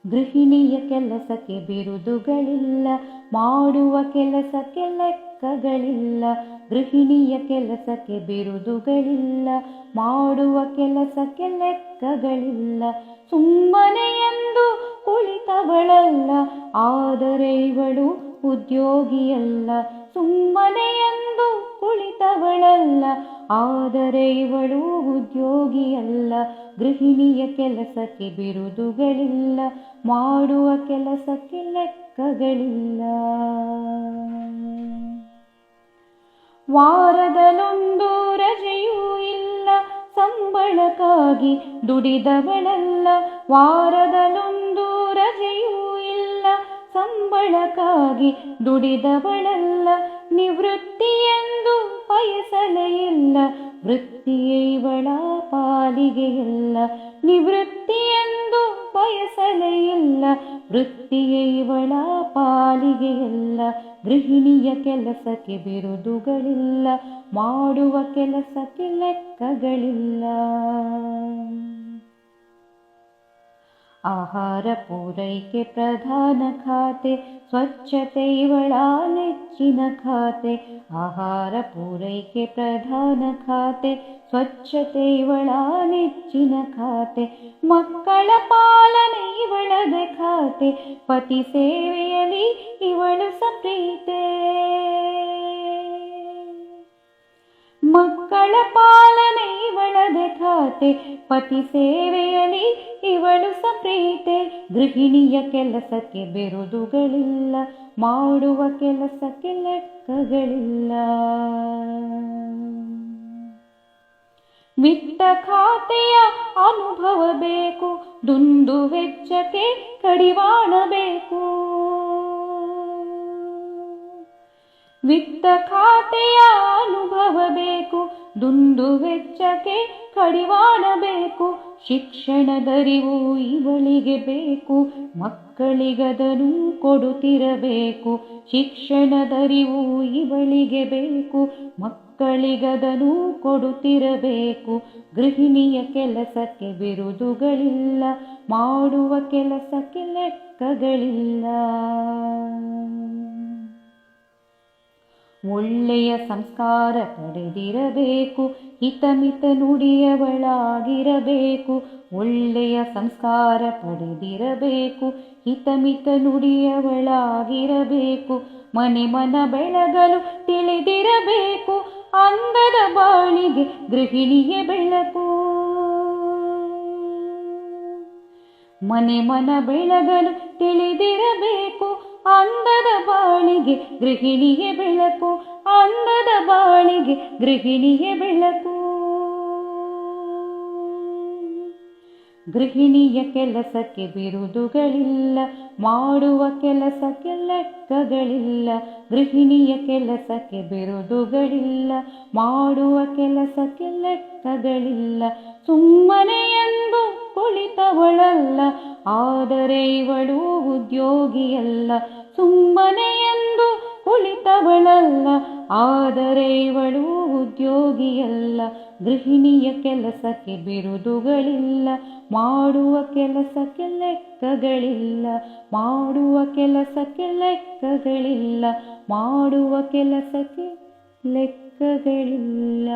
ಗೃಹಿಣಿಯ ಕೆಲಸಕ್ಕೆ ಬಿರುದುಗಳಿಲ್ಲ, ಮಾಡುವ ಕೆಲಸಕ್ಕೆ ಲೆಕ್ಕಗಳಿಲ್ಲ. ಗೃಹಿಣಿಯ ಕೆಲಸಕ್ಕೆ ಬಿರುದುಗಳಿಲ್ಲ, ಮಾಡುವ ಕೆಲಸಕ್ಕೆ ಲೆಕ್ಕಗಳಿಲ್ಲ. ಸುಮ್ಮನೆ ಎಂದು ಕುಳಿತವಳಲ್ಲ, ಆದರೆ ಇವಳು ಉದ್ಯೋಗಿಯಲ್ಲ. ಸುಮ್ಮನೆ ಎಂದು ಕುಳಿತವಳಲ್ಲ, ಆದರೆ ಇವಳು ಉದ್ಯೋಗಿಯಲ್ಲ. ಗೃಹಿಣಿಯ ಕೆಲಸಕ್ಕೆ ಬಿರುದುಗಳಿಲ್ಲ, ಮಾಡುವ ಕೆಲಸಕ್ಕೆ ಲೆಕ್ಕಗಳಿಲ್ಲ. ವಾರದಲ್ಲೊಂದು ರಜೆಯೂ ಇಲ್ಲ, ಸಂಬಳಕ್ಕಾಗಿ ದುಡಿದವಳಲ್ಲ. ವಾರದಲ್ಲೊಂದು ರಜೆಯೂ ಇಲ್ಲ, ಸಂಬಳಕ್ಕಾಗಿ ದುಡಿದವಳಲ್ಲ. ನಿವೃತ್ತಿ ಎಂದು ಬಯಸಲೇ ಇಲ್ಲ, ವೃತ್ತಿಯೇ ಇವಳ ಪಾಲಿಗೆ ಇಲ್ಲ. ನಿವೃತ್ತಿ ಎಂದು ಬಯಸಲೇ ಇಲ್ಲ, ವೃತ್ತಿಯೇ ಇವಳ ಪಾಲಿಗೆ ಇಲ್ಲ. ಗೃಹಿಣಿಯ ಕೆಲಸಕ್ಕೆ ಬಿರುದುಗಳಿಲ್ಲ, ಮಾಡುವ ಕೆಲಸಕ್ಕೆ ಲೆಕ್ಕಗಳಿಲ್ಲ. ಆಹಾರ ಪೂರೈಕೆ ಪ್ರಧಾನ ಖಾತೆ, ಸ್ವಚ್ಛತೆ ಇವಳ ನೆಚ್ಚಿನ ಖಾತೆ. ಆಹಾರ ಪೂರೈಕೆ ಪ್ರಧಾನ ಖಾತೆ, ಸ್ವಚ್ಛತೆ ಇವಳ ನೆಚ್ಚಿನ ಖಾತೆ. ಮಕ್ಕಳ ಪಾಲನೆ ಇವಳದೆ ಖಾತೆ, ಪತಿ ಸೇವೆಯಲ್ಲಿ ಇವಳು ಸಪ್ರೀತೆ. ಮಕ್ಕಳ ಪಾಲನೆ ಇವಳದೆ ಖಾತೆ, ಪತಿ ಸೇವೆಯಲ್ಲಿ ಇವಳು ಸಪ್ರೀತೆ. ಗೃಹಿಣಿಯ ಕೆಲಸಕ್ಕೆ ಬಿರುದುಗಳಿಲ್ಲ, ಮಾಡುವ ಕೆಲಸಕ್ಕೆ ಲೆಕ್ಕಗಳಿಲ್ಲ. ವಿತ್ತ ಖಾತೆಯ ಅನುಭವ ಬೇಕು, ದುಂದು ವೆಚ್ಚಕ್ಕೆ ಕಡಿವಾಣ ಬೇಕು. ವಿತ್ತ ಖಾತೆಯ ಅನುಭವ ಬೇಕು, ದುಂದು ವೆಚ್ಚಕ್ಕೆ ಕಡಿವಾಣ ಬೇಕು. ಶಿಕ್ಷಣದರಿವು ಇವಳಿಗೆ ಬೇಕು, ಮಕ್ಕಳಿಗದನ್ನು ಕೊಡುತ್ತಿರಬೇಕು. ಶಿಕ್ಷಣದರಿವು ಇವಳಿಗೆ ಬೇಕು, ಮಕ್ಕಳಿಗದನ್ನು ಕೊಡುತ್ತಿರಬೇಕು. ಗೃಹಿಣಿಯ ಕೆಲಸಕ್ಕೆ ಬಿರುದುಗಳಿಲ್ಲ, ಮಾಡುವ ಕೆಲಸಕ್ಕೆ ಲೆಕ್ಕಗಳಿಲ್ಲ. ಒಳ್ಳೆಯ ಸಂಸ್ಕಾರ ಪಡೆದಿರಬೇಕು, ಹಿತಮಿತ ನುಡಿಯವಳಾಗಿರಬೇಕು. ಒಳ್ಳೆಯ ಸಂಸ್ಕಾರ ಪಡೆದಿರಬೇಕು, ಹಿತಮಿತ ನುಡಿಯವಳಾಗಿರಬೇಕು. ಮನೆ ಮನ ಬೆಳಗಲು ತಿಳಿದಿರಬೇಕು, ಅಂದದ ಬಾಳಿಗೆ ಗೃಹಿಣಿಯೇ ಬೆಳಕು. ಮನೆ ಮನ ಬೆಳಗಲು ತಿಳಿದಿರಬೇಕು, ಅಂದದ ಬಾಳಿಗೆ ಗೃಹಿಣಿಯೇ ಬೆಳಕು. ಅಂದದ ಬಾಳಿಗೆ ಗೃಹಿಣಿಯೇ ಬೆಳಕು. ಗೃಹಿಣಿಯ ಕೆಲಸಕ್ಕೆ ಬಿರುದುಗಳಿಲ್ಲ, ಮಾಡುವ ಕೆಲಸಕ್ಕೆ ಲೆಕ್ಕಗಳಿಲ್ಲ. ಗೃಹಿಣಿಯ ಕೆಲಸಕ್ಕೆ ಬಿರುದುಗಳಿಲ್ಲ, ಮಾಡುವ ಕೆಲಸಕ್ಕೆ ಲೆಕ್ಕಗಳಿಲ್ಲ. ಸುಮ್ಮನೆ ಎಂದು ಕುಳಿತವಳಲ್ಲ, ಆದರೆ ಇವಳು ಉದ್ಯೋಗಿಯಲ್ಲ. ಸುಮ್ಮನೆ ಎಂದು ಕುಳಿತವಳಲ್ಲ, ಆದರೆ ಇವಳು ಉದ್ಯೋಗಿಯಲ್ಲ. ಗೃಹಿಣಿಯ ಕೆಲಸಕ್ಕೆ ಬಿರುದುಗಳಿಲ್ಲ, ಮಾಡುವ ಕೆಲಸಕ್ಕೆ ಲೆಕ್ಕಗಳಿಲ್ಲ. ಮಾಡುವ ಕೆಲಸಕ್ಕೆ ಲೆಕ್ಕಗಳಿಲ್ಲ, ಮಾಡುವ ಕೆಲಸಕ್ಕೆ ಲೆಕ್ಕಗಳಿಲ್ಲ.